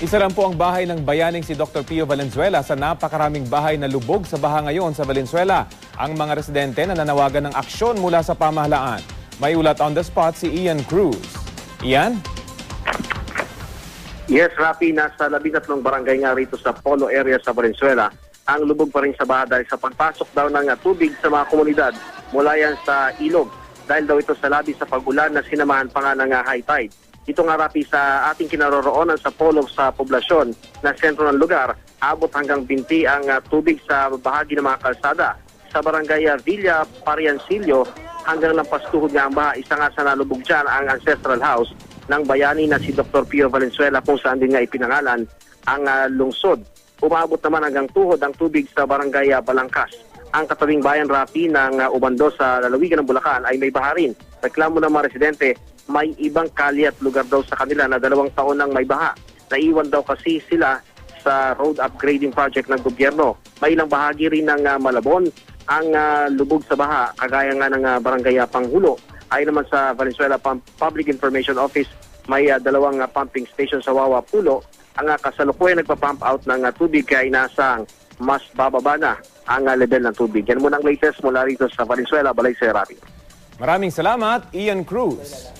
Isa lang po ang bahay ng bayaning si Dr. Pio Valenzuela sa napakaraming bahay na lubog sa baha ngayon sa Valenzuela. Ang mga residente na nanawagan ng aksyon mula sa pamahalaan. May ulat on the spot si Ian Cruz. Ian? Yes, Rafi, nasa 13 barangay nga rito sa Polo area sa Valenzuela. Ang lubog pa rin sa baha dahil sa pagpasok daw ng tubig sa mga komunidad mula yan sa ilog. Dahil daw ito sa labi sa pag-ulan na sinamahan pa nga ng high tide. Ito nga, Rafi, sa ating kinaroroonan sa polo sa poblasyon na sentro ng lugar, abot hanggang binti ang tubig sa bahagi ng mga kalsada. Sa barangay Villa Pariancillo, hanggang lampastuhod nga ang baha. Isa nga sa nalubog dyan ang ancestral house ng bayani na si Dr. Pio Valenzuela kung saan din nga ipinangalan ang lungsod. Umabot naman hanggang tuhod ang tubig sa barangay Balangkas. Ang katabing bayan, Rafi, ng Ubando sa lalawigan ng Bulacan ay may baha rin. Reklamo ng mga residente, may ibang kalye at lugar daw sa kanila na 2 taon nang may baha. Naiwan daw kasi sila sa road upgrading project ng gobyerno. May ilang bahagi rin ng Malabon ang lubog sa baha, kagaya nga ng barangay Panghulo. Ay naman sa Valenzuela Public Information Office, may 2 pumping station sa Wawa Pulo. Ang kasalukuyan nagpa-pump out ng tubig kaya inasang mas bababa na ang level ng tubig. Yan muna ang latest mula rito sa Valenzuela, Balay Serapi. Maraming salamat, Ian Cruz.